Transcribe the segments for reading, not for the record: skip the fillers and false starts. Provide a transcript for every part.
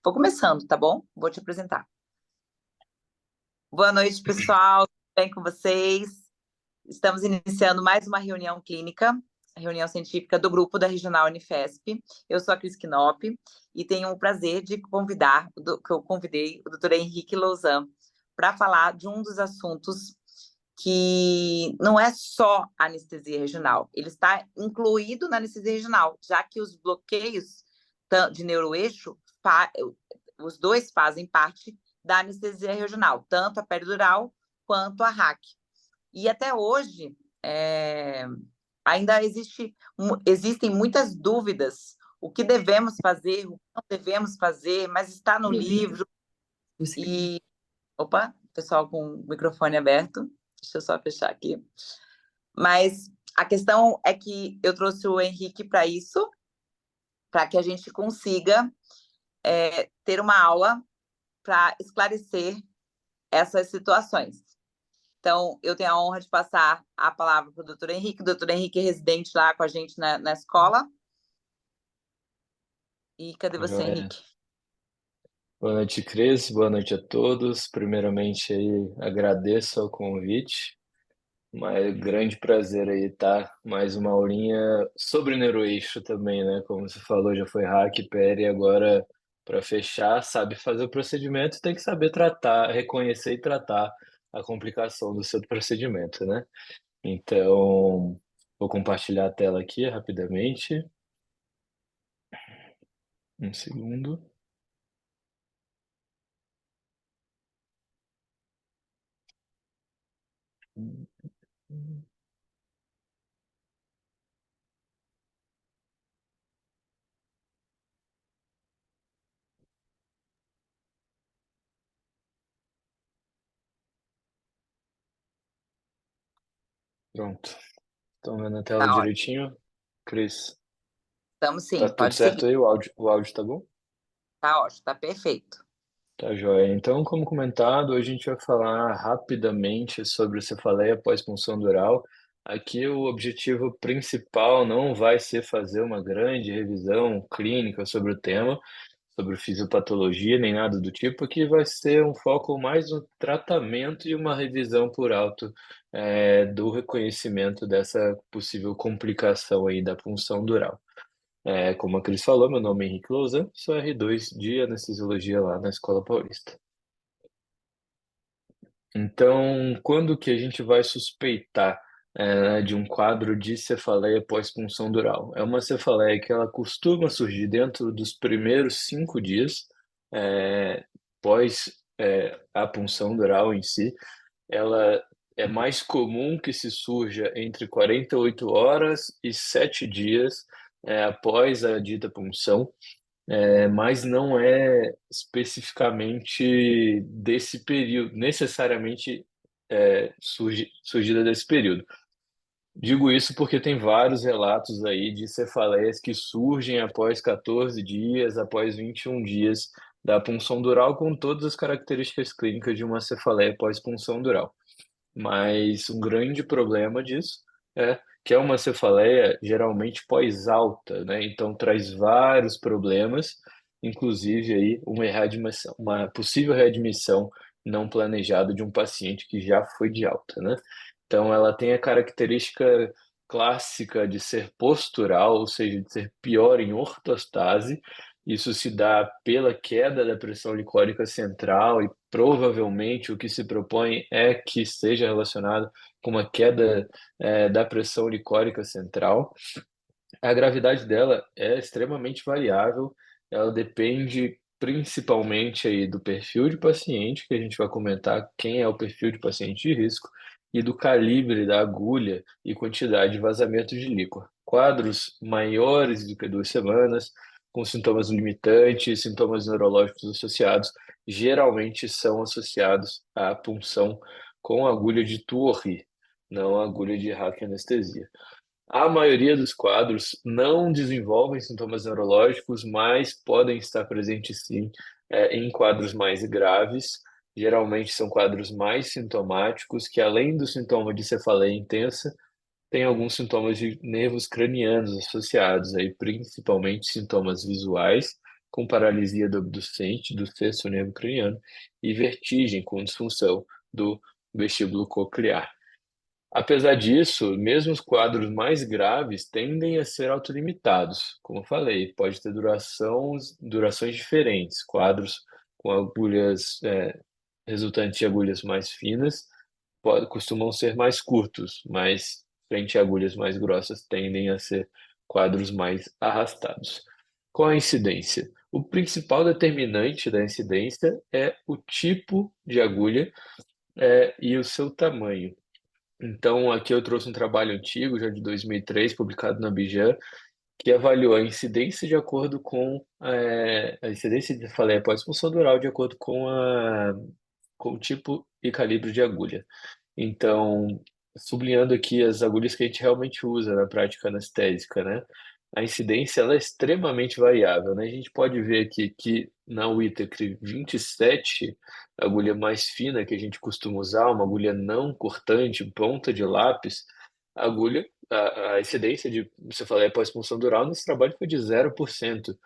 Vou começando, tá bom? Vou te apresentar. Boa noite, pessoal. Tudo bem com vocês? Estamos iniciando mais uma reunião clínica, a reunião científica do grupo da Regional Unifesp. Eu sou a Cris Knop e tenho o prazer de convidar, que eu convidei o Dr. Henrique Lousan para falar de um dos assuntos que não é só anestesia regional, ele está incluído na anestesia regional, já que os bloqueios de neuroeixo, os dois fazem parte da anestesia regional, tanto a peridural quanto a RAC. E até hoje, ainda existem muitas dúvidas, o que devemos fazer, o que não devemos fazer, mas está no livro. E, opa, pessoal com o microfone aberto, deixa eu só fechar aqui. Mas a questão é que eu trouxe o Henrique para isso, para que a gente consiga ter uma aula para esclarecer essas situações. Então, eu tenho a honra de passar a palavra para o doutor Henrique. O doutor Henrique é residente lá com a gente na escola. E cadê você, Henrique? Boa noite, Cris. Boa noite a todos. Primeiramente, aí, agradeço ao convite. Um grande prazer aí estar mais uma aulinha sobre neuroeixo também, né? Como você falou, já foi hack, peri, agora para fechar, sabe fazer o procedimento, tem que saber tratar, reconhecer e tratar a complicação do seu procedimento, né? Então, vou compartilhar a tela aqui rapidamente. Um segundo. Pronto. Estão vendo a tela Tá ótimo. direitinho? Cris, Estamos tá sim, tudo pode seguir. certo aí? O áudio tá bom? Tá ótimo, tá perfeito. Tá joia. Então, como comentado, hoje a gente vai falar rapidamente sobre cefaleia pós-punção dural. Aqui o objetivo principal não vai ser fazer uma grande revisão clínica sobre o tema, sobre fisiopatologia, nem nada do tipo. Aqui vai ser um foco mais no tratamento e uma revisão por alto, do reconhecimento dessa possível complicação aí da punção dural. Como a Cris falou, meu nome é Henrique Lousan, sou R2 de anestesiologia lá na Escola Paulista. Então, quando que a gente vai suspeitar, de um quadro de cefaleia pós-punção dural? É uma cefaleia que ela costuma surgir dentro dos primeiros 5 dias, pós, a punção dural em si. Ela é mais comum que se surja entre 48 horas e 7 dias, após a dita punção, mas não é especificamente desse período, necessariamente surgida desse período. Digo isso porque tem vários relatos aí de cefaleias que surgem após 14 dias, após 21 dias da punção dural, com todas as características clínicas de uma cefaleia pós-punção dural. Mas um grande problema disso é que é uma cefaleia geralmente pós-alta, né? Então traz vários problemas, inclusive aí uma possível readmissão não planejada de um paciente que já foi de alta, né? Então ela tem a característica clássica de ser postural, ou seja, de ser pior em ortostase. Isso se dá pela queda da pressão licórica central e provavelmente o que se propõe é que esteja relacionado com uma queda, da pressão licórica central. A gravidade dela é extremamente variável, ela depende principalmente aí do perfil de paciente, que a gente vai comentar quem é o perfil de paciente de risco, e do calibre da agulha e quantidade de vazamento de líquor. Quadros maiores do que 2 semanas, com sintomas limitantes, sintomas neurológicos associados, geralmente são associados à punção com agulha de Tuori, não agulha de raquianestesia. A maioria dos quadros não desenvolvem sintomas neurológicos, mas podem estar presentes sim, em quadros mais graves. Geralmente são quadros mais sintomáticos, que além do sintoma de cefaleia intensa, tem alguns sintomas de nervos cranianos associados, aí, principalmente sintomas visuais com paralisia do abducente do sexto nervo craniano e vertigem com disfunção do vestíbulo coclear. Apesar disso, mesmo os quadros mais graves tendem a ser autolimitados. Como eu falei, pode ter durações diferentes. Quadros com agulhas, resultantes de agulhas mais finas, costumam ser mais curtos, mas frente a agulhas mais grossas tendem a ser quadros mais arrastados. Qual a incidência? O principal determinante da incidência é o tipo de agulha, e o seu tamanho. Então, aqui eu trouxe um trabalho antigo, já de 2003, publicado na Bijan, que avaliou a incidência de acordo com a incidência de cefaleia pós-punção dural de acordo com o tipo e calibre de agulha. Então, sublinhando aqui as agulhas que a gente realmente usa na prática anestésica, né? A incidência ela é extremamente variável, né? A gente pode ver aqui que na Whittaker 27, a agulha mais fina que a gente costuma usar, uma agulha não cortante, ponta de lápis, a incidência de cefaleia pós-punção dural nesse trabalho foi de 0%,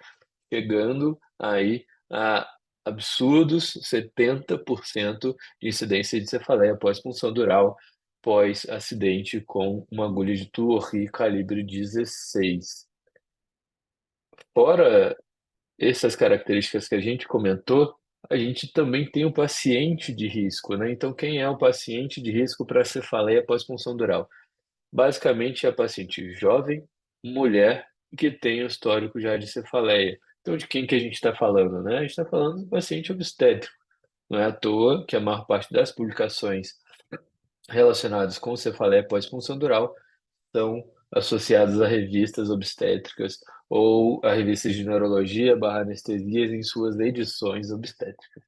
chegando aí a absurdos 70% de incidência de cefaleia pós-punção dural, pós-acidente com uma agulha de Tuori calibre 16. Fora essas características que a gente comentou, a gente também tem o paciente de risco, né? Então, quem é o paciente de risco para cefaleia pós-punção dural? Basicamente, é a paciente jovem, mulher, que tem o histórico já de cefaleia. Então, de quem que a gente está falando, né? A gente está falando do paciente obstétrico. Não é à toa que a maior parte das publicações relacionadas com cefaleia pós-punção dural são associadas a revistas obstétricas ou a revistas de neurologia barra anestesias em suas edições obstétricas,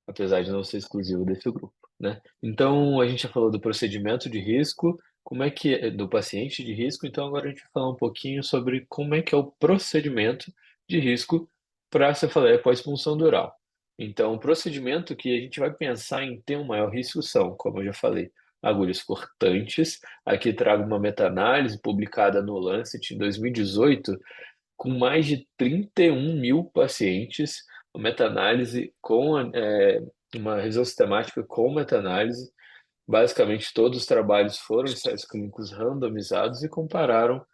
apesar de não ser exclusivo desse grupo, né? Então, a gente já falou do procedimento de risco, como é que é do paciente de risco, então agora a gente vai falar um pouquinho sobre como é que é o procedimento de risco para a cefaleia pós-punção dural. Então, o procedimento que a gente vai pensar em ter um maior risco são, como eu já falei, agulhas cortantes. Aqui trago uma meta-análise publicada no Lancet em 2018, com mais de 31 mil pacientes, uma meta-análise uma revisão sistemática com meta-análise. Basicamente, todos os trabalhos foram ensaios clínicos randomizados e compararam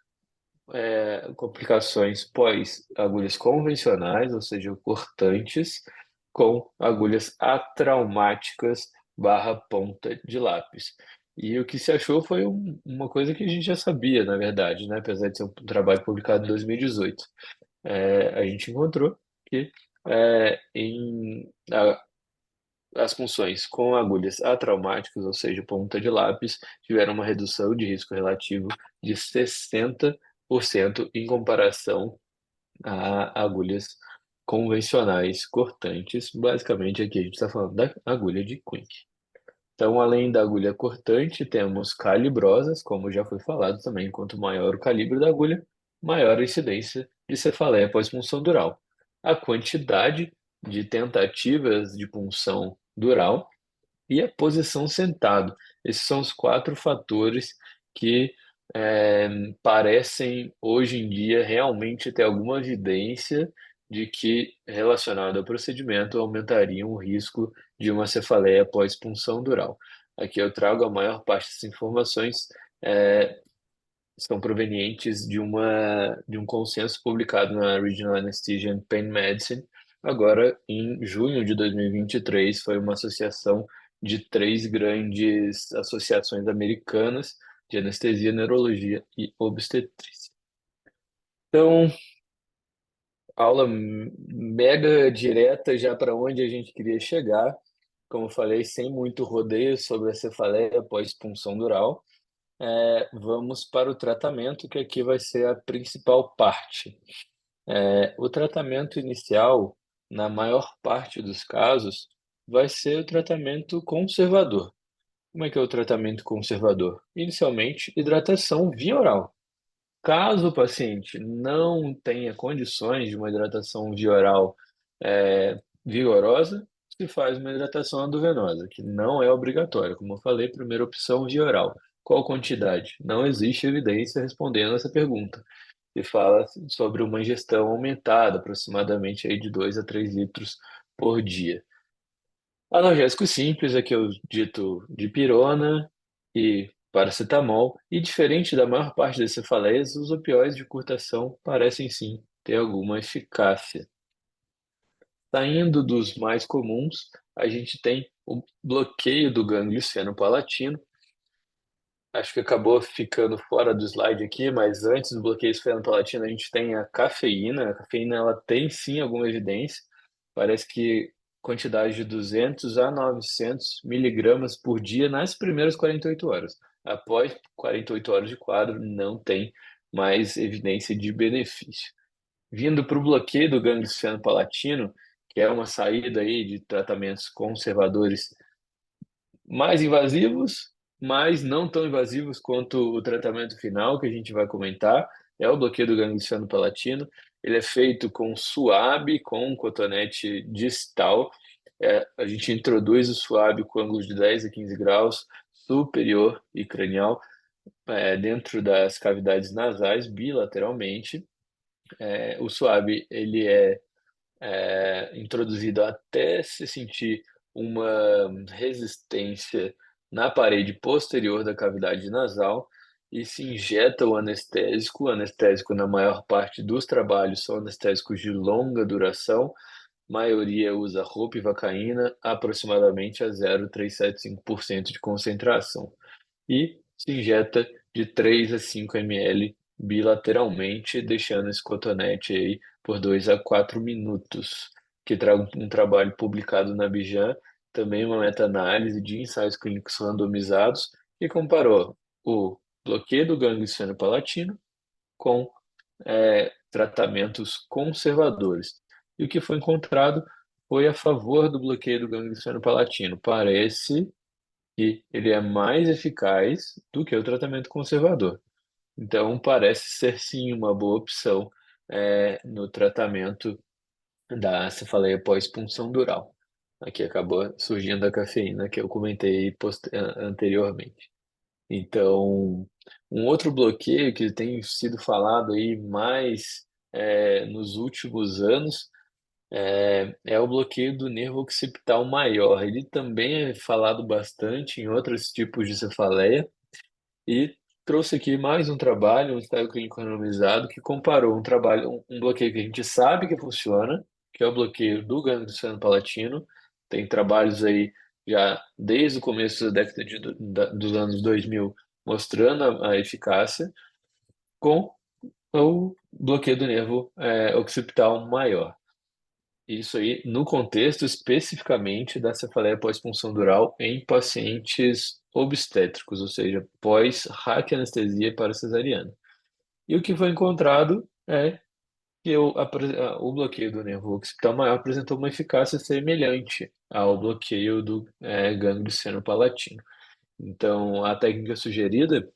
complicações pós agulhas convencionais, ou seja, cortantes, com agulhas atraumáticas barra ponta de lápis. E o que se achou foi uma coisa que a gente já sabia, na verdade, né? Apesar de ser um trabalho publicado em 2018. A gente encontrou que as punções com agulhas atraumáticas, ou seja, ponta de lápis, tiveram uma redução de risco relativo de 60% em comparação a agulhas convencionais cortantes. Basicamente, aqui a gente está falando da agulha de Quink. Então, além da agulha cortante, temos calibrosas, como já foi falado também, quanto maior o calibre da agulha, maior a incidência de cefaleia pós-punção dural. A quantidade de tentativas de punção dural e a posição sentado. Esses são os quatro fatores que é, parecem hoje em dia realmente ter alguma evidência de que, relacionado ao procedimento, aumentariam o risco de uma cefaleia pós-punção dural. Aqui eu trago a maior parte das informações, é, são provenientes de um consenso publicado na Regional Anesthesia and Pain Medicine. Agora, em junho de 2023, foi uma associação de três grandes associações americanas de anestesia, neurologia e obstetrícia. Então, aula mega direta já para onde a gente queria chegar. Como eu falei, sem muito rodeio sobre a cefaleia após punção dural. Vamos para o tratamento, que aqui vai ser a principal parte. O tratamento inicial, na maior parte dos casos, vai ser o tratamento conservador. Como é que é o tratamento conservador? Inicialmente, hidratação via oral. Caso o paciente não tenha condições de uma hidratação via oral vigorosa, se faz uma hidratação endovenosa, que não é obrigatória. Como eu falei, primeira opção via oral. Qual quantidade? Não existe evidência respondendo essa pergunta. se fala sobre uma ingestão aumentada, aproximadamente aí de 2 a 3 litros por dia. Analgésico simples, aqui eu dito dipirona e paracetamol, e diferente da maior parte das cefaleias, os opioides de curta ação parecem sim ter alguma eficácia. Saindo dos mais comuns, a gente tem o bloqueio do gânglio esfenopalatino. Acho que acabou ficando fora do slide aqui, mas antes do bloqueio esfenopalatino a gente tem a cafeína. A cafeína ela tem sim alguma evidência. Parece que quantidade de 200 a 900 miligramas por dia nas primeiras 48 horas. Após 48 horas de quadro, não tem mais evidência de benefício. Vindo para o bloqueio do gânglio esfenopalatino, que é uma saída aí de tratamentos conservadores mais invasivos, mas não tão invasivos quanto o tratamento final que a gente vai comentar, é o bloqueio do ganglio palatino. Ele é feito com suave, com um cotonete distal. A gente introduz o suave com ângulo de 10 a 15 graus, superior e cranial, dentro das cavidades nasais, bilateralmente. O suave, ele é introduzido até se sentir uma resistência na parede posterior da cavidade nasal e se injeta o anestésico. O anestésico, na maior parte dos trabalhos, são anestésicos de longa duração. A maioria usa ropivacaína, aproximadamente a 0,375% de concentração e se injeta de 3 a 5 ml bilateralmente, deixando esse cotonete aí por 2 a 4 minutos, que traga um trabalho publicado na Bijan, também uma meta-análise de ensaios clínicos randomizados, que comparou o bloqueio do gânglio esfenopalatino com tratamentos conservadores. E o que foi encontrado foi a favor do bloqueio do gânglio esfenopalatino. Parece que ele é mais eficaz do que o tratamento conservador. Então, parece ser sim uma boa opção no tratamento da cefaleia pós-punção dural. Aqui acabou surgindo a cafeína que eu comentei anteriormente. Então, um outro bloqueio que tem sido falado aí mais nos últimos anos é o bloqueio do nervo occipital maior. Ele também é falado bastante em outros tipos de cefaleia e trouxe aqui mais um trabalho, um ensaio clínico randomizado, que comparou um trabalho, um bloqueio que a gente sabe que funciona, que é o bloqueio do gânglio palatino. Tem trabalhos aí já desde o começo da década dos anos 2000 mostrando a eficácia, com o bloqueio do nervo occipital maior. Isso aí no contexto especificamente da cefaleia pós-punção dural em pacientes obstétricos, ou seja, pós-raquianestesia para cesariana. E o que foi encontrado é que o bloqueio do nervo occipital maior apresentou uma eficácia semelhante ao bloqueio do gânglio senopalatino. Então, a técnica sugerida,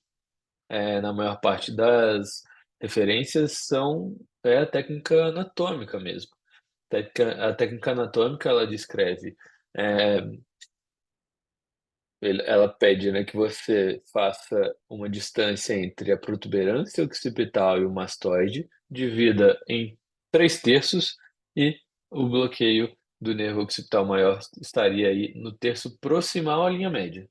na maior parte das referências, é a técnica anatômica mesmo. A técnica anatômica, ela descreve, é, ela pede, né, que você faça uma distância entre a protuberância occipital e o mastoide, divida em 3 terços e o bloqueio do nervo occipital maior estaria aí no terço proximal à linha média.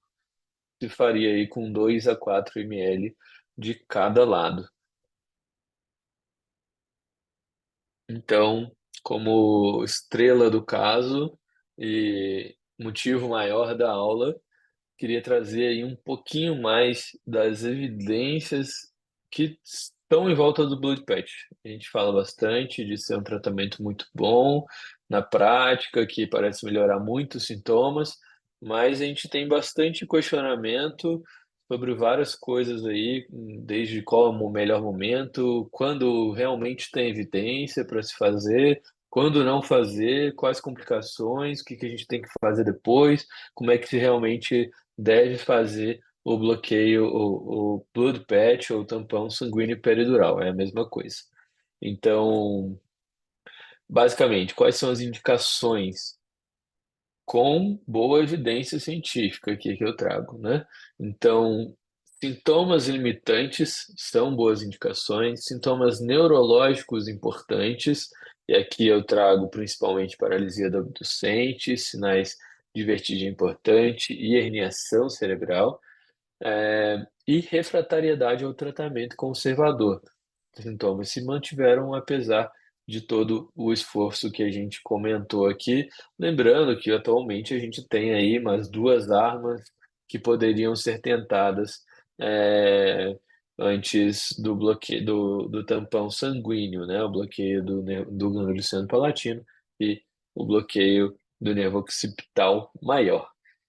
Se faria aí com 2 a 4 ml de cada lado. Então, como estrela do caso e motivo maior da aula, queria trazer aí um pouquinho mais das evidências que estão em volta do Blood Patch. A gente fala bastante de ser um tratamento muito bom na prática, que parece melhorar muito os sintomas, mas a gente tem bastante questionamento sobre várias coisas aí, desde qual é o melhor momento, quando realmente tem evidência para se fazer, quando não fazer, quais complicações, o que que a gente tem que fazer depois, como é que se realmente deve fazer o bloqueio, o blood patch ou tampão sanguíneo peridural, é a mesma coisa. Então, basicamente, quais são as indicações com boa evidência científica aqui que eu trago, né? Então, Sintomas limitantes são boas indicações, sintomas neurológicos importantes, e aqui eu trago principalmente paralisia do abducente, sinais de vertigem importante e herniação cerebral, e refratariedade ao tratamento conservador. Os sintomas se mantiveram apesar de todo o esforço que a gente comentou aqui, lembrando que atualmente a gente tem aí umas duas armas que poderiam ser tentadas é, antes do bloqueio do tampão sanguíneo, né? O bloqueio do gânglio luciano-palatino e o bloqueio do nervo occipital maior.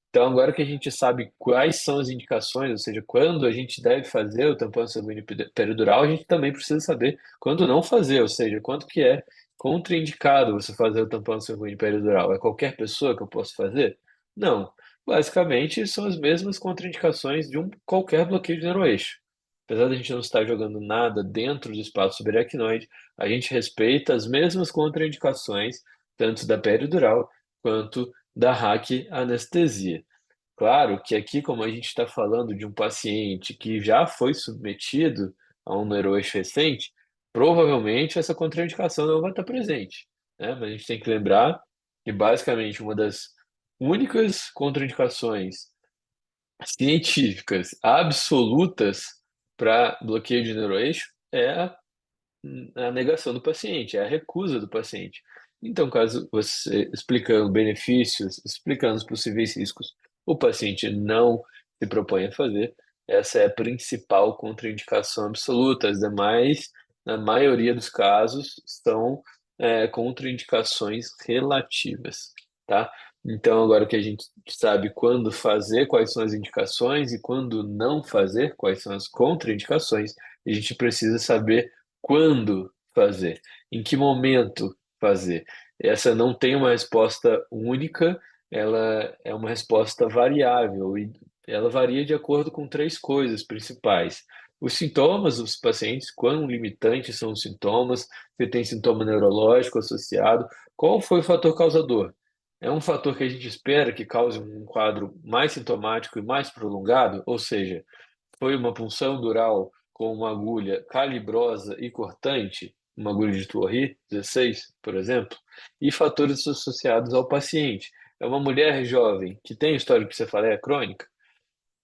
Então, agora que a gente sabe quais são as indicações, ou seja, quando a gente deve fazer o tampão sanguíneo peridural, a gente também precisa saber quando não fazer, ou seja, quanto que é contraindicado você fazer o tampão sanguíneo peridural. É qualquer pessoa que eu posso fazer? Não. Basicamente, são as mesmas contraindicações de um qualquer bloqueio de neuroeixo. Apesar de a gente não estar jogando nada dentro do espaço subaracnoide, a gente respeita as mesmas contraindicações, tanto da peridural quanto da anestesia. Claro que aqui, como a gente está falando de um paciente que já foi submetido a um neuroeixo recente, provavelmente essa contraindicação não vai estar presente, né? Mas a gente tem que lembrar que basicamente uma das únicas contraindicações científicas absolutas para bloqueio de neuroeixo é a negação do paciente, é a recusa do paciente. Então, caso você, explicando benefícios, explicando os possíveis riscos, o paciente não se propõe a fazer, essa é a principal contraindicação absoluta. As demais, na maioria dos casos, são contraindicações relativas, tá? Então, agora que a gente sabe quando fazer, quais são as indicações e quando não fazer, quais são as contraindicações, a gente precisa saber quando fazer, em que momento fazer. Essa não tem uma resposta única, ela é uma resposta variável e ela varia de acordo com três coisas principais. Os sintomas dos pacientes, quão limitantes são os sintomas, se tem sintoma neurológico associado, qual foi o fator causador? É um fator que a gente espera que cause um quadro mais sintomático e mais prolongado, ou seja, foi uma punção dural com uma agulha calibrosa e cortante, uma agulha de Tuori 16, por exemplo, e fatores associados ao paciente. É uma mulher jovem que tem história de cefaleia crônica,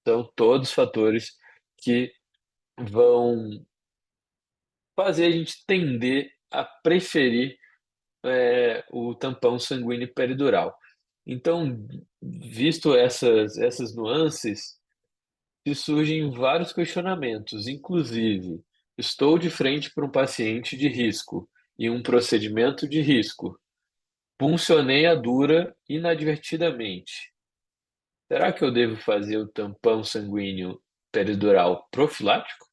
são todos fatores que vão fazer a gente tender a preferir o tampão sanguíneo peridural. Então, visto essas nuances, se surgem vários questionamentos, inclusive, estou de frente para um paciente de risco e um procedimento de risco. Puncionei a dura inadvertidamente. Será que eu devo fazer o tampão sanguíneo peridural profilático?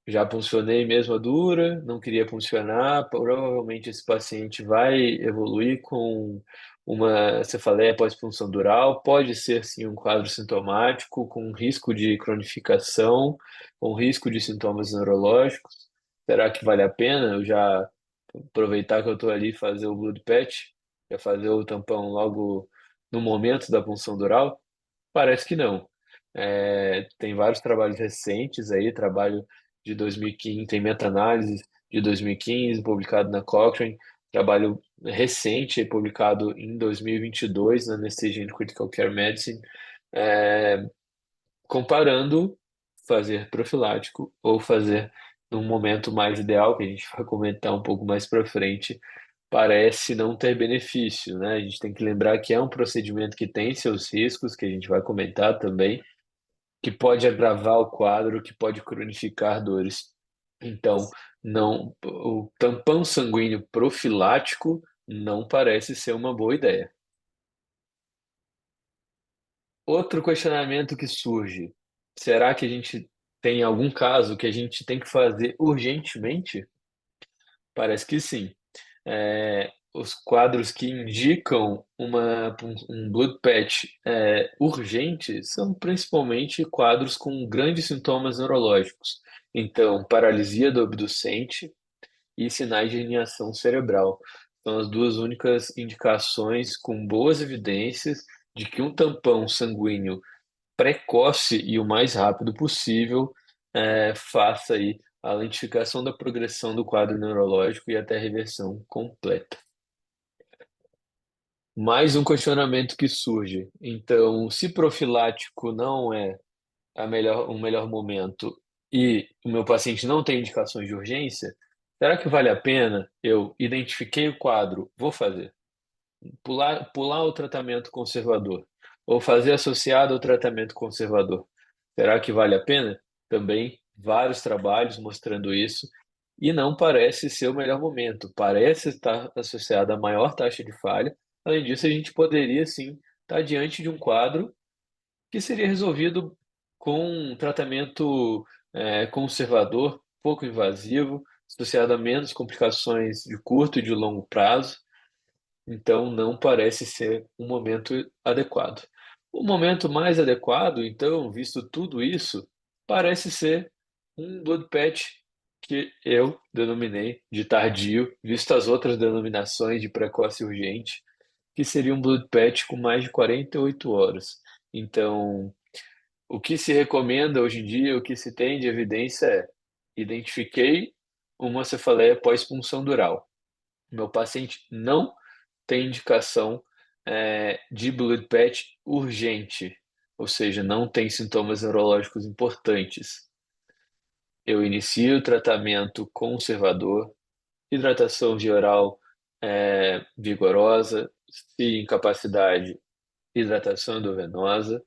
Já puncionei mesmo a dura, não queria puncionar. Provavelmente esse paciente vai evoluir com uma cefaleia pós-punção dural. Pode ser sim um quadro sintomático com risco de cronificação, com risco de sintomas neurológicos. Será que vale a pena eu já aproveitar que eu estou ali e fazer o blood patch, já fazer o tampão logo no momento da punção dural? Parece que não. Tem vários trabalhos recentes aí, trabalho de 2015, tem meta-análise de 2015, publicado na Cochrane, trabalho recente, publicado em 2022 na Anesthesia and Critical Care Medicine, é, comparando fazer profilático ou fazer num momento mais ideal, que a gente vai comentar um pouco mais para frente, parece não ter benefício, né? A gente tem que lembrar que é um procedimento que tem seus riscos, que a gente vai comentar também, que pode agravar o quadro, que pode cronificar dores. Então, não, o tampão sanguíneo profilático não parece ser uma boa ideia. Outro questionamento que surge: será que a gente tem algum caso que a gente tem que fazer urgentemente? Parece que sim. Os quadros que indicam um blood patch urgente são principalmente quadros com grandes sintomas neurológicos. Então, paralisia do abducente e sinais de herniação cerebral. São as duas únicas indicações com boas evidências de que um tampão sanguíneo precoce e o mais rápido possível, faça aí a lentificação da progressão do quadro neurológico e até a reversão completa. Mais um questionamento que surge. Então, se profilático não é o melhor momento e o meu paciente não tem indicações de urgência, será que vale a pena eu identifiquei o quadro, vou fazer? Pular o tratamento conservador ou fazer associado ao tratamento conservador. Será que vale a pena? Também vários trabalhos mostrando isso e não parece ser o melhor momento. Parece estar associado a maior taxa de falha. Além disso, a gente poderia sim estar diante de um quadro que seria resolvido com um tratamento conservador, pouco invasivo, associado a menos complicações de curto e de longo prazo. Então, não parece ser um momento adequado. O momento mais adequado, então, visto tudo isso, parece ser um blood patch que eu denominei de tardio, visto as outras denominações de precoce e urgente, que seria um blood patch com mais de 48 horas. Então, o que se recomenda hoje em dia, o que se tem de evidência é: identifiquei uma cefaleia pós-punção dural. Meu paciente não tem indicação de blood patch urgente, ou seja, não tem sintomas neurológicos importantes. Eu inicio o tratamento conservador, hidratação via oral vigorosa, se incapacidade, hidratação endovenosa,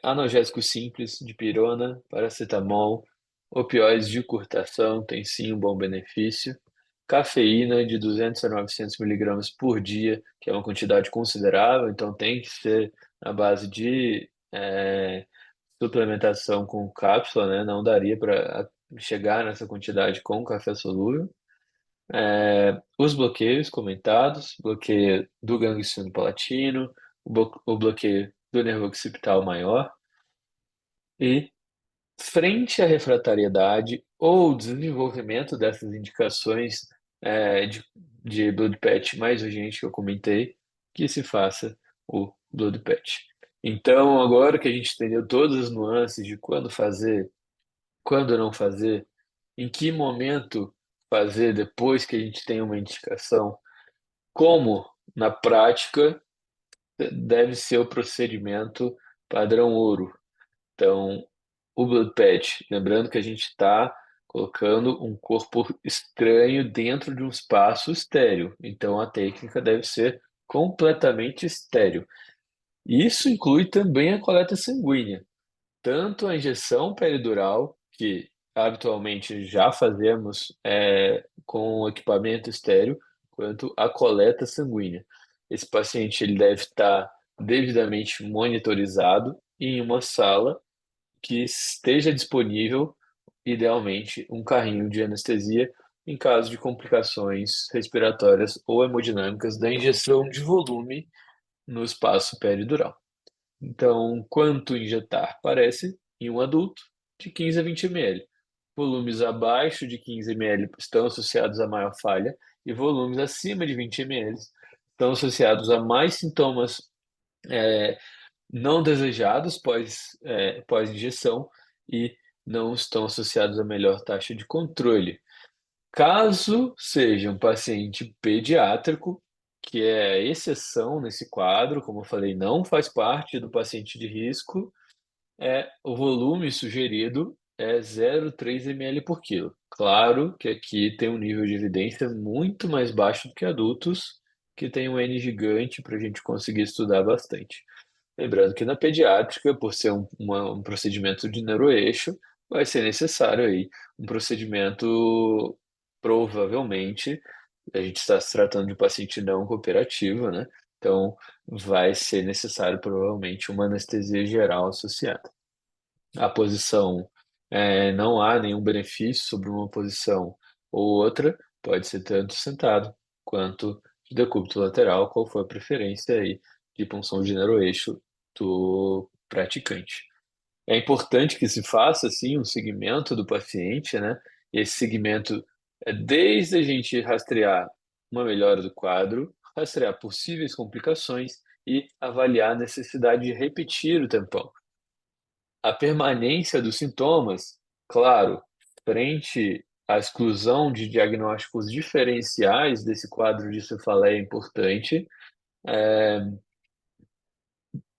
analgésicos simples, dipirona, paracetamol, opioides de curtação, tem sim um bom benefício. Cafeína de 200 a 900 miligramas por dia, que é uma quantidade considerável, então tem que ser na base de suplementação com cápsula, né? Não daria para chegar nessa quantidade com café solúvel. Os bloqueios comentados, bloqueio do gânglio palatino, o bloqueio do nervo occipital maior e frente à refratariedade ou desenvolvimento dessas indicações de blood patch mais urgente que eu comentei, que se faça o blood patch. Então, agora que a gente entendeu todas as nuances de quando fazer, quando não fazer, em que momento fazer depois que a gente tem uma indicação, como na prática deve ser o procedimento padrão ouro. Então, o Blood Patch, lembrando que a gente está colocando um corpo estranho dentro de um espaço estéril. Então, a técnica deve ser completamente estéril. Isso inclui também a coleta sanguínea, tanto a injeção peridural, que habitualmente já fazemos com equipamento estéril, quanto a coleta sanguínea. Esse paciente ele deve estar devidamente monitorizado em uma sala que esteja disponível, idealmente, um carrinho de anestesia em caso de complicações respiratórias ou hemodinâmicas da injeção de volume no espaço peridural. Então, quanto injetar? Parece em um adulto de 15 a 20 ml. Volumes abaixo de 15 ml estão associados a maior falha e volumes acima de 20 ml estão associados a mais sintomas é, não desejados pós-injeção e não estão associados a melhor taxa de controle. Caso seja um paciente pediátrico, que é a exceção nesse quadro, como eu falei, não faz parte do paciente de risco, o volume sugerido é 0,3 ml por quilo. Claro que aqui tem um nível de evidência muito mais baixo do que adultos, que tem um N gigante para a gente conseguir estudar bastante. Lembrando que na pediátrica, por ser um procedimento de neuroeixo, vai ser necessário aí um procedimento, provavelmente, a gente está se tratando de um paciente não cooperativo, né? Então, vai ser necessário, provavelmente, uma anestesia geral associada. A posição, não há nenhum benefício sobre uma posição ou outra, pode ser tanto sentado quanto de decúbito lateral, qual for a preferência aí de punção de neuroeixo do praticante. É importante que se faça, assim, um segmento do paciente, né? E esse segmento é desde a gente rastrear uma melhora do quadro, rastrear possíveis complicações e avaliar a necessidade de repetir o tampão. A permanência dos sintomas, claro, frente à exclusão de diagnósticos diferenciais desse quadro de cefaleia importante,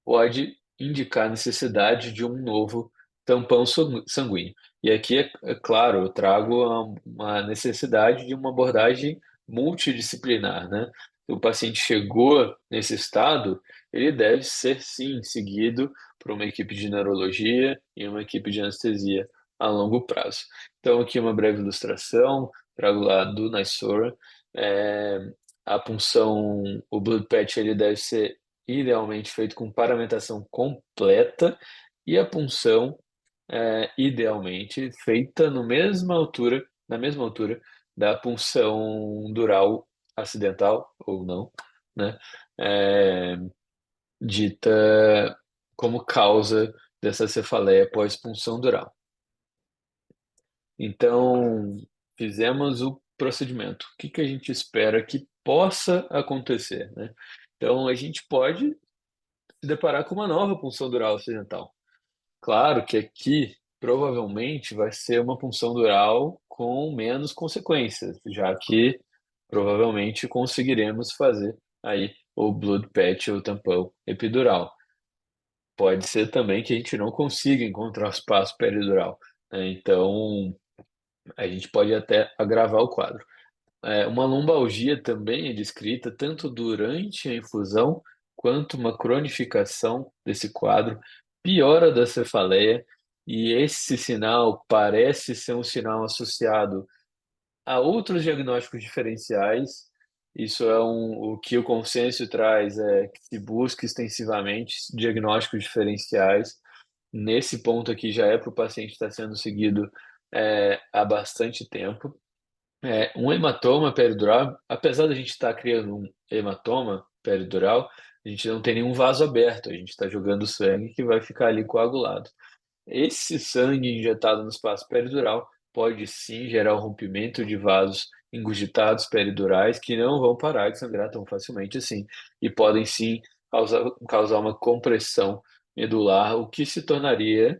pode indicar a necessidade de um novo tampão sanguíneo. E aqui, é claro, eu trago uma necessidade de uma abordagem multidisciplinar, né? Se o paciente chegou nesse estado, ele deve ser, sim, seguido por uma equipe de neurologia e uma equipe de anestesia a longo prazo. Então, aqui uma breve ilustração, trago lá do Nysora. É, a punção, o blood patch, ele deve ser idealmente feito com paramentação completa e a punção idealmente feita na mesma altura da punção dural acidental ou não, né? É, dita como causa dessa cefaleia pós-punção dural. Então, fizemos o procedimento. O que que a gente espera que possa acontecer, né? Então, a gente pode se deparar com uma nova punção dural ocidental. Claro que aqui provavelmente vai ser uma punção dural com menos consequências, já que provavelmente conseguiremos fazer aí o blood patch ou tampão epidural. Pode ser também que a gente não consiga encontrar o espaço peridural, né? Então a gente pode até agravar o quadro. Uma lombalgia também é descrita tanto durante a infusão quanto uma cronificação desse quadro, piora da cefaleia, e esse sinal parece ser um sinal associado a outros diagnósticos diferenciais. Isso é o que o consenso traz, é que se busca extensivamente diagnósticos diferenciais. Nesse ponto aqui já é para o paciente estar sendo seguido há bastante tempo. Um hematoma peridural, apesar da gente estar criando um hematoma peridural, a gente não tem nenhum vaso aberto, a gente está jogando sangue que vai ficar ali coagulado. Esse sangue injetado no espaço peridural pode sim gerar o rompimento de vasos ingurgitados peridurais que não vão parar de sangrar tão facilmente assim e podem sim causar uma compressão medular, o que se tornaria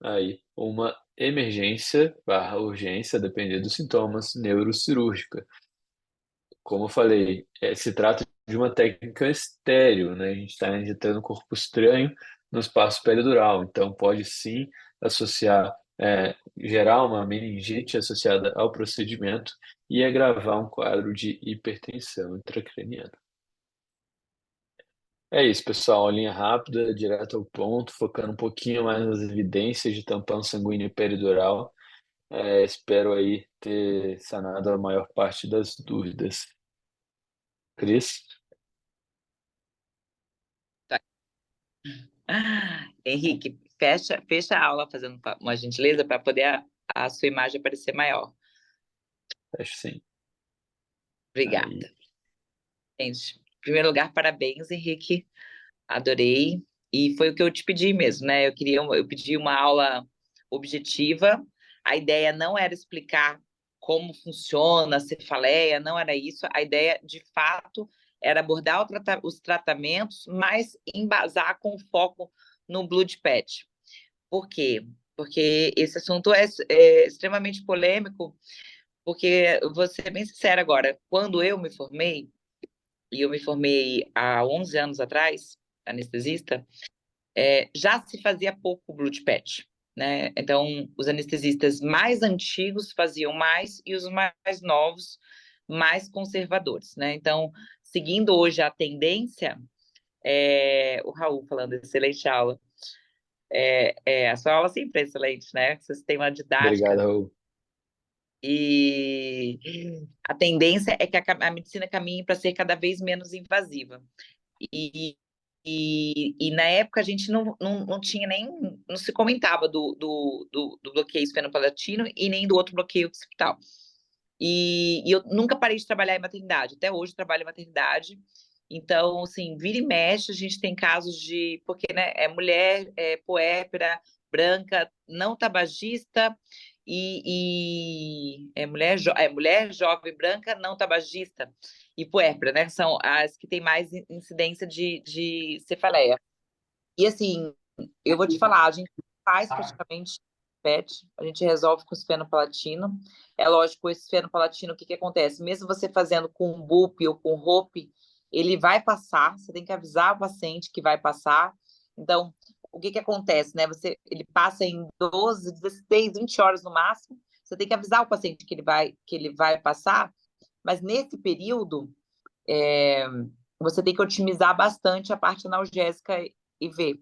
aí uma emergência barra urgência, dependendo dos sintomas, neurocirúrgica. Como eu falei, se trata de uma técnica estéril, né? A gente está injetando um corpo estranho no espaço peridural, então pode sim associar, gerar uma meningite associada ao procedimento e agravar um quadro de hipertensão intracraniana. É isso, pessoal. Linha rápida, direto ao ponto, focando um pouquinho mais nas evidências de tampão sanguíneo peridural. Espero aí ter sanado a maior parte das dúvidas. Cris? Tá. Henrique, fecha a aula fazendo uma gentileza para poder a sua imagem aparecer maior. Acho sim. Aí, Obrigada. Gente, em primeiro lugar, parabéns, Henrique. Adorei. E foi o que eu te pedi mesmo, né? Eu pedi uma aula objetiva. A ideia não era explicar como funciona a cefaleia, não era isso. A ideia, de fato, era abordar os tratamentos, mas embasar com foco no blood patch. Por quê? Porque esse assunto é extremamente polêmico, porque, eu vou ser bem sincera agora, quando eu me formei, e eu me formei há 11 anos atrás, anestesista, já se fazia pouco blood patch, né? Então, os anestesistas mais antigos faziam mais e os mais novos mais conservadores, né? Então, seguindo hoje a tendência, o Raul falando, excelente aula. A sua aula sempre é excelente, né? Vocês têm uma obrigado, didática. Raul. E a tendência é que a medicina caminhe para ser cada vez menos invasiva. E, e na época a gente não tinha nem, não se comentava do bloqueio esfenopalatino e nem do outro bloqueio occipital. E eu nunca parei de trabalhar em maternidade, até hoje eu trabalho em maternidade. Então, assim, vira e mexe, a gente tem casos de, porque, né, é mulher, puérpera, branca, não tabagista, e é mulher jovem, branca, não tabagista. e puérpera, né? São as que têm mais incidência de cefaleia. E assim, eu vou te falar, a gente faz praticamente PET, a gente resolve com esfenopalatino. É lógico, o esfenopalatino, o que acontece? Mesmo você fazendo com BUP ou com ROP, ele vai passar, você tem que avisar o paciente que vai passar. Então, o que acontece, né? Ele passa em 12, 16, 20 horas no máximo. Você tem que avisar o paciente que ele vai passar, mas nesse período, você tem que otimizar bastante a parte analgésica IV.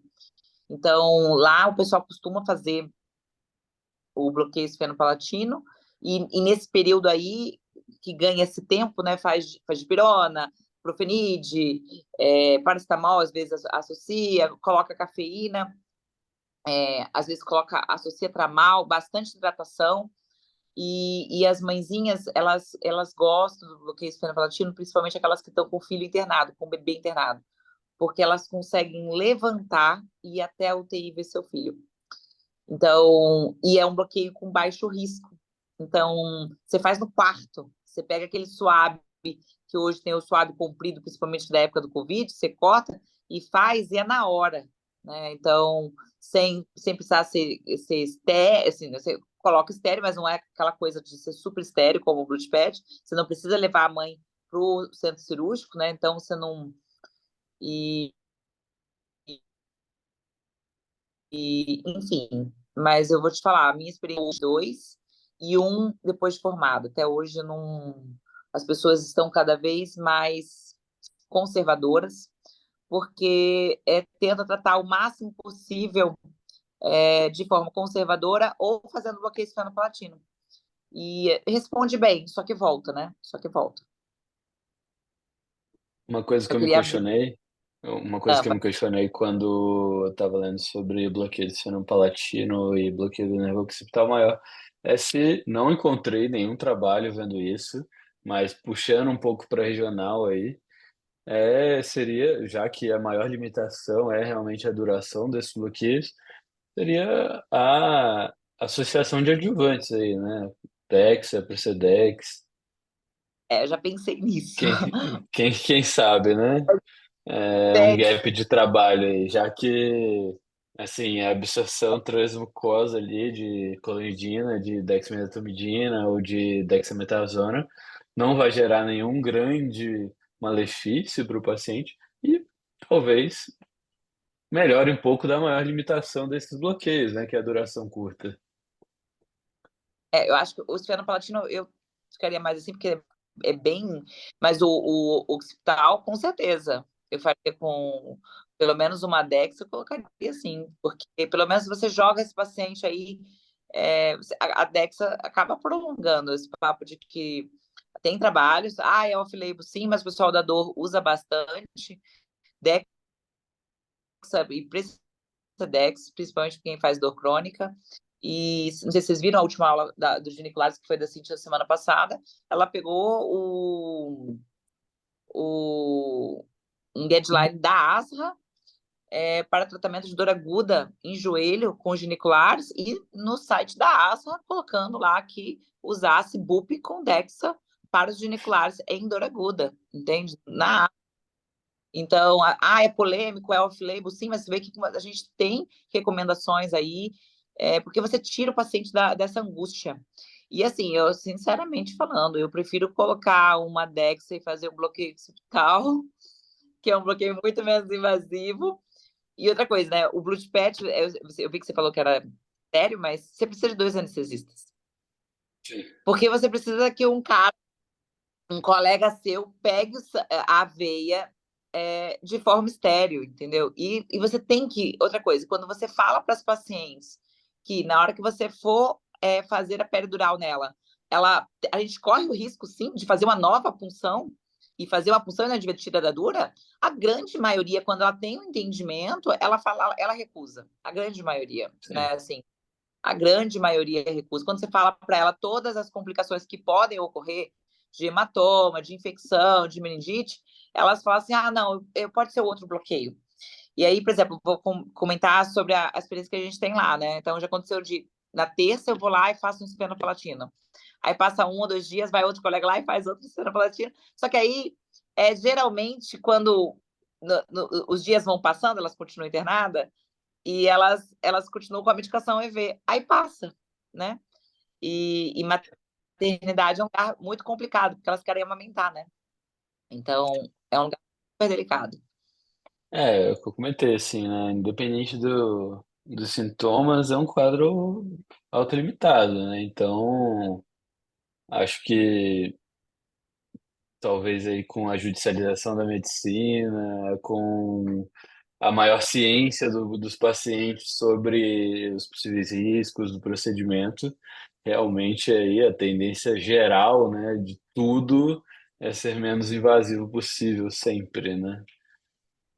Então, lá o pessoal costuma fazer o bloqueio esfenopalatino, e nesse período aí, que ganha esse tempo, né, faz dipirona, profenide, paracetamol, às vezes associa, coloca cafeína, às vezes associa tramal, bastante hidratação, e as mãezinhas, elas gostam do bloqueio esfenopalatino, principalmente aquelas que estão com o filho internado, com o bebê internado, porque elas conseguem levantar e ir até a UTI ver seu filho. Então, e é um bloqueio com baixo risco. Então, você faz no quarto, você pega aquele suave, que hoje tem o suave comprido, principalmente da época do Covid, você corta e faz, e é na hora, né? Então, sem precisar ser estéreo, assim, você coloca estéreo, mas não é aquela coisa de ser super estéreo, como o BloodPad, você não precisa levar a mãe para o centro cirúrgico, né? Então, você não... enfim, mas eu vou te falar, a minha experiência é dois e um depois de formado. Até hoje não, as pessoas estão cada vez mais conservadoras, porque tenta tratar o máximo possível de forma conservadora ou fazendo bloqueio esfenopalatino. E responde bem, só que volta, né? Só que volta. Uma coisa que Eu eu me queria abrir. questionei, uma coisa que eu me questionei quando eu estava lendo sobre bloqueio do seno palatino e bloqueio do nervo occipital maior, é se não encontrei nenhum trabalho vendo isso, mas puxando um pouco para regional aí, seria, já que a maior limitação é realmente a duração desses bloqueios, seria a associação de adjuvantes aí, né? Dexa, Precedex, Eu já pensei nisso. quem sabe, né? Um Dex, gap de trabalho aí, já que assim, a absorção transmucosa ali de clonidina, de dexmedetomidina ou de dexametasona não vai gerar nenhum grande malefício para o paciente e talvez melhore um pouco da maior limitação desses bloqueios, né, que é a duração curta. eu acho que o esfenopalatino eu ficaria mais assim, porque é bem. Mas o occipital, com certeza. Eu faria com pelo menos uma Dex, eu colocaria assim, porque pelo menos você joga esse paciente aí. A Dex acaba prolongando esse papo de que tem trabalhos. É off-label, sim, mas o pessoal da dor usa bastante. Dex e Dex, principalmente quem faz dor crônica. E não sei se vocês viram a última aula do Giniculares, que foi da Cintia semana passada. Ela pegou um guideline da ASRA para tratamento de dor aguda em joelho com giniculares e no site da ASRA colocando lá que usasse BUP com DEXA para os giniculares em dor aguda, entende? Então, é polêmico, é off-label, sim, mas você vê que a gente tem recomendações aí, porque você tira o paciente dessa angústia. E assim, eu sinceramente falando, eu prefiro colocar uma DEXA e fazer um bloqueio occipital, que é um bloqueio muito menos invasivo. E outra coisa, né? O BloodPatch, eu vi que você falou que era sério, mas você precisa de 2 anestesistas. Sim. Porque você precisa que um colega seu pegue a veia de forma estéreo, entendeu? E você tem que. Outra coisa, quando você fala para as pacientes que na hora que você for fazer a peridural nela, a gente corre o risco, sim, de fazer uma nova punção e fazer uma punção inadvertida da dura, a grande maioria, quando ela tem um entendimento, ela recusa. A grande maioria, Sim. né? Assim, a grande maioria recusa. Quando você fala para ela todas as complicações que podem ocorrer, de hematoma, de infecção, de meningite, elas falam assim: não, pode ser outro bloqueio. E aí, por exemplo, vou comentar sobre a experiência que a gente tem lá, né? Então, já aconteceu na terça eu vou lá e faço um esfenopalatino. Aí passa 1 ou 2 dias, vai outro colega lá e faz outro esfenopalatino. Só que aí Geralmente, quando os dias vão passando, elas continuam internadas, e elas continuam com a medicação EV. Aí passa, né? E maternidade é um lugar muito complicado, porque elas querem amamentar, né? Então, é um lugar super delicado. É o que eu comentei, assim, né? Independente dos sintomas, é um quadro autolimitado, né? Então, acho que talvez aí com a judicialização da medicina, com a maior ciência dos pacientes sobre os possíveis riscos do procedimento, realmente aí a tendência geral, né, de tudo é ser menos invasivo possível sempre, né?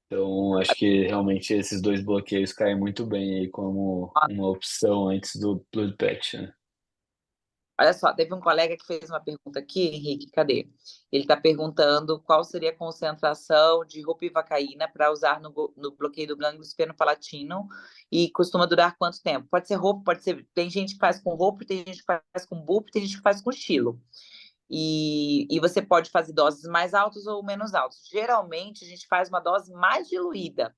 Então, acho que realmente esses dois bloqueios caem muito bem aí como uma opção antes do Blood Patch, né? Olha só, teve um colega que fez uma pergunta aqui, Henrique, cadê? Ele está perguntando qual seria a concentração de ropivacaína para usar no bloqueio do gânglio esfenopalatino e costuma durar quanto tempo? Pode ser roupa, pode ser. Tem gente que faz com roupa, tem gente que faz com bup, tem gente que faz com estilo. E você pode fazer doses mais altas ou menos altas. Geralmente, a gente faz uma dose mais diluída.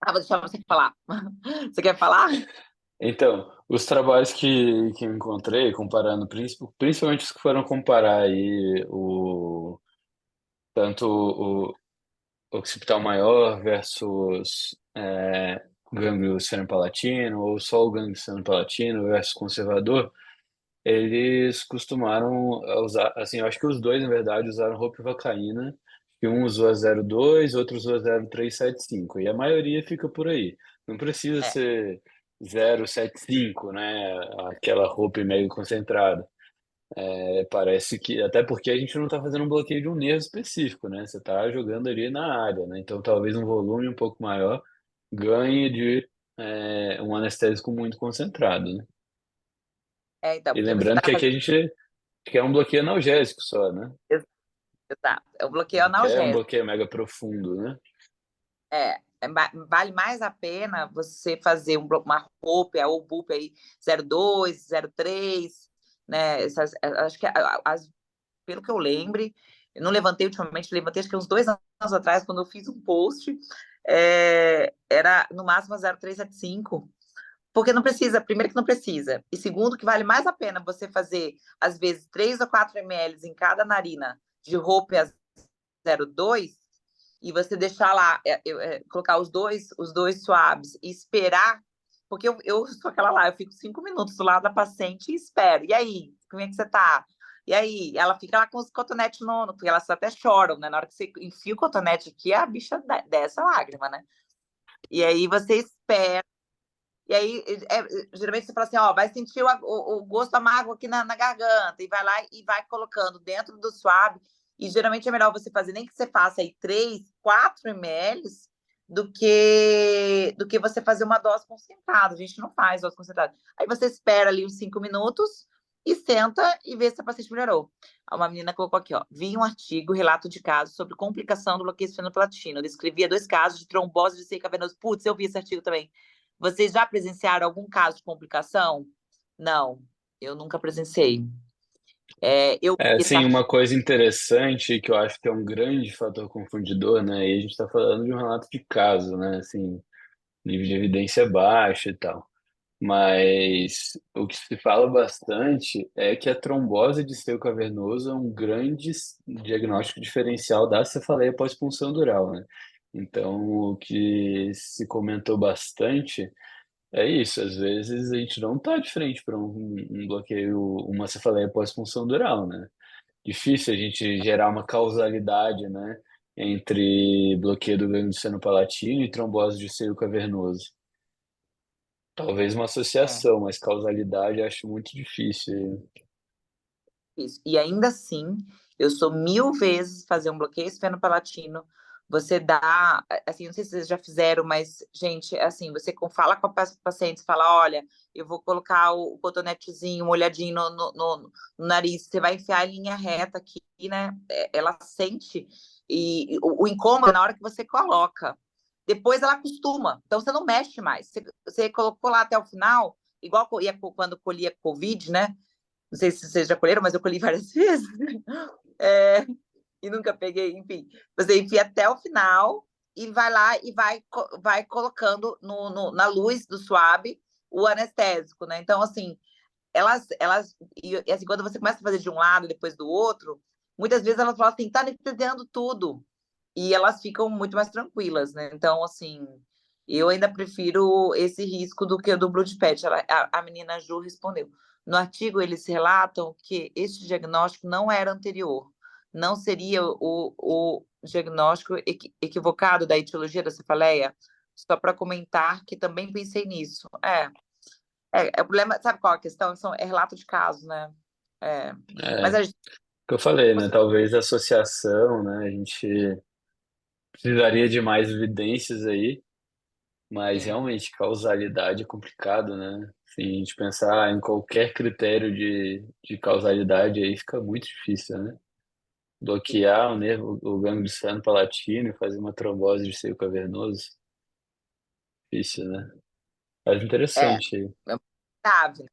Ah, vou deixar você falar. Você quer falar? Então, os trabalhos que eu encontrei, comparando, principalmente os que foram comparar aí tanto o occipital maior versus gânglio seno-palatino, ou só o gânglio seno-palatino versus conservador, eles costumaram usar, assim, eu acho que os dois, na verdade, usaram ropivacaína, que um usou a 0,2, outro usou a 0,375, e a maioria fica por aí. Não precisa É, ser 0,75, né? Aquela roupa mega concentrada. Parece que, até porque a gente não está fazendo um bloqueio de um nervo específico, né? Você está jogando ali na área, né? Então talvez um volume um pouco maior ganhe de um anestésico muito concentrado, né? então, E porque você lembrando está que aqui a fazendo. gente quer um bloqueio analgésico só, né? Exato, é o bloqueio Não quer um analgésico. bloqueio mega profundo, né? Vale mais a pena você fazer uma roupa ou BUP aí 02, 03, né? Acho que pelo que eu lembre, eu não levantei ultimamente, levantei acho que uns 2 anos atrás, quando eu fiz um post, era no máximo 0375, porque não precisa, primeiro que não precisa, e segundo que vale mais a pena você fazer, às vezes, 3 ou 4 ml em cada narina de roupa 02 e você deixar lá, colocar os dois suaves e esperar, porque eu sou aquela lá, eu fico 5 minutos do lado da paciente e espero. E aí, como é que você tá? E aí, ela fica lá com os cotonetes porque elas até choram, né? Na hora que você enfia o cotonete aqui, a bicha desce a lágrima, né? E aí você espera. E aí, geralmente você fala assim, ó, vai sentir o gosto amargo aqui na garganta, e vai lá e vai colocando dentro do suave, e geralmente é melhor você fazer, nem que você faça aí 3, 4 ml, do que você fazer uma dose concentrada. A gente não faz dose concentrada. Aí você espera ali uns 5 minutos e senta e vê se a paciente melhorou. Uma menina colocou aqui, ó, vi um artigo, relato de caso sobre complicação do bloqueio esfenopalatino. Descrevia 2 casos de trombose de seio cavernoso. Putz, eu vi esse artigo também. Vocês já presenciaram algum caso de complicação? Não, eu nunca presenciei. Eu vi esse Assim, artigo. uma coisa interessante que eu acho que é um grande fator confundidor, né? E a gente está falando de um relato de caso, né? Assim, nível de evidência baixo e tal. Mas o que se fala bastante é que a trombose de seio cavernoso é um grande diagnóstico diferencial da cefaleia pós-punção dural, né? Então, o que se comentou bastante é isso. Às vezes a gente não está de frente para um bloqueio, uma cefaleia pós-punção dural, né? Difícil a gente gerar uma causalidade, né, entre bloqueio do gânglio seno-palatino e trombose de seio cavernoso. Talvez uma É, associação, mas causalidade acho muito difícil. isso. E ainda assim, eu sou 1000 vezes fazer um bloqueio esfenopalatino. Você dá, assim, não sei se vocês já fizeram, mas, gente, assim, você fala com a paciente, fala, olha, eu vou colocar o cotonetezinho molhadinho no nariz, você vai enfiar em linha reta aqui, né? Ela sente, e o incômodo é na hora que você coloca. Depois ela acostuma, então você não mexe mais. Você colocou lá até o final, igual quando colhia Covid, né? Não sei se vocês já colheram, mas eu colhi várias vezes. É, e nunca peguei, enfim. Você enfia até o final e vai lá e vai colocando na luz do suave o anestésico, né? Então, assim, e assim, quando você começa a fazer de um lado e depois do outro, muitas vezes elas falam assim, tá anestesiando tudo. E elas ficam muito mais tranquilas, né? Então, assim, eu ainda prefiro esse risco do que o do Blood Patch. A menina Ju respondeu. No artigo, eles relatam que este diagnóstico não era anterior. Não seria o diagnóstico equivocado da etiologia da cefaleia? Só para comentar que também pensei nisso. O problema, sabe qual é a questão? É relato de caso, né? É. Mas É, a gente, que eu falei, né? Talvez a associação, né? A gente precisaria de mais evidências aí, mas sim, realmente causalidade é complicado, né? Se a gente pensar em qualquer critério de causalidade, aí fica muito difícil, né? Bloquear o nervo, o gânglio ciano-palatino e fazer uma trombose de seio cavernoso, difícil, né? Mas é, interessante aí. é grave.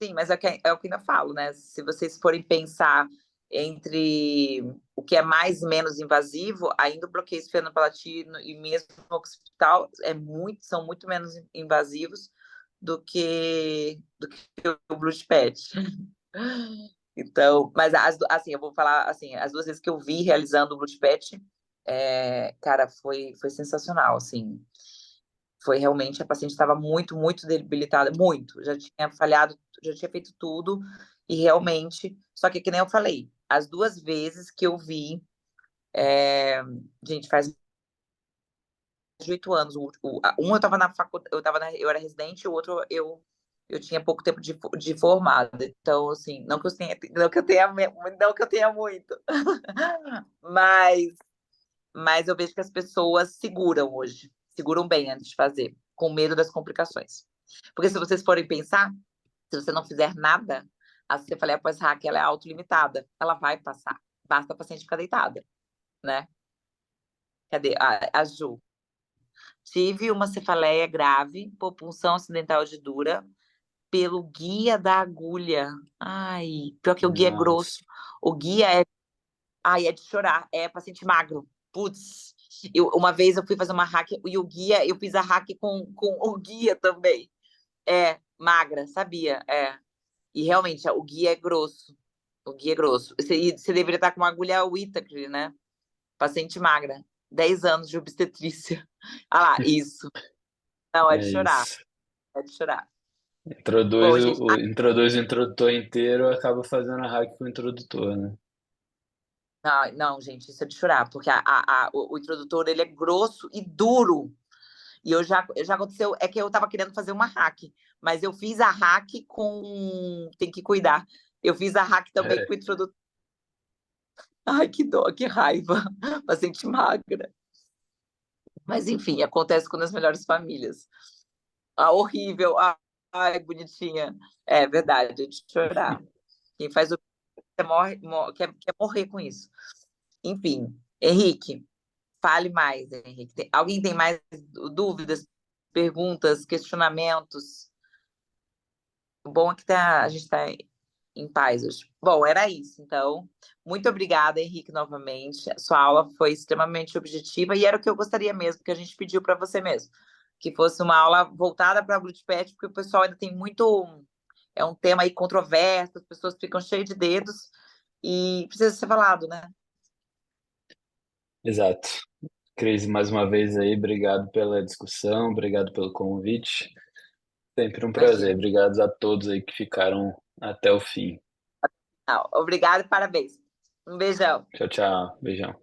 Sim, mas é o que eu ainda falo, né? Se vocês forem pensar entre o que é mais e menos invasivo, ainda o bloqueio esfenopalatino e mesmo o occipital são muito menos invasivos do que o Blue Patch. Então, mas assim, eu vou falar assim, as duas vezes que eu vi realizando o Blue Patch, cara, foi sensacional, assim. Foi realmente, a paciente estava muito, muito debilitada, muito. Já tinha falhado, já tinha feito tudo, e realmente, só que nem eu falei, as duas vezes que eu vi, gente, faz 8 anos, um eu estava na faculdade, eu era residente, o outro eu tinha pouco tempo de formada. Então, assim, não que eu tenha muito, mas, mas eu vejo que as pessoas seguram bem antes de fazer, com medo das complicações. Porque se vocês forem pensar, se você não fizer nada, a cefaleia pós-hack ela é autolimitada, ela vai passar, basta a paciente ficar deitada, né? Cadê? A Ju. Tive uma cefaleia grave por punção acidental de dura pelo guia da agulha. Ai, pior que o guia é Nossa. grosso. O guia é de chorar, é paciente magro. Putz, uma vez eu fui fazer uma hack e o guia, eu fiz a hack com o guia também. Magra, sabia? E realmente, o guia é grosso. O guia é grosso. Você deveria estar com uma agulha Whittaker, né? Paciente magra. 10 anos de obstetrícia. Ah lá, isso. Não, é de É chorar. isso. É de chorar. Introduz Bom, gente, introduz o introdutor inteiro, acaba fazendo a hack com o introdutor, né? não, gente, isso é de chorar, porque o introdutor, ele é grosso e duro. E já aconteceu, é que eu tava querendo fazer uma hack, mas eu fiz a hack com. Tem que cuidar. Eu fiz a hack também com É, o introdutor. Ai, que dó, que raiva. Paciente magra. Mas, enfim, acontece com as melhores famílias. Horrível. Ai, bonitinha. É verdade, é de chorar. Quem faz o que quer morrer com isso. Enfim, Henrique, fale mais, Henrique. Alguém tem mais dúvidas, perguntas, questionamentos? O bom é que a gente está em paz hoje. Bom, era isso, então. Muito obrigada, Henrique, novamente. A sua aula foi extremamente objetiva e era o que eu gostaria mesmo, que a gente pediu para você mesmo. Que fosse uma aula voltada para a Blutpet, porque o pessoal ainda tem muito. É um tema aí controverso, as pessoas ficam cheias de dedos e precisa ser falado, né? exato. Cris, mais uma vez aí, obrigado pela discussão, obrigado pelo convite. Sempre um prazer. Imagina. Obrigado a todos aí que ficaram até o fim. Obrigada e parabéns. Um beijão. Tchau, tchau. Beijão.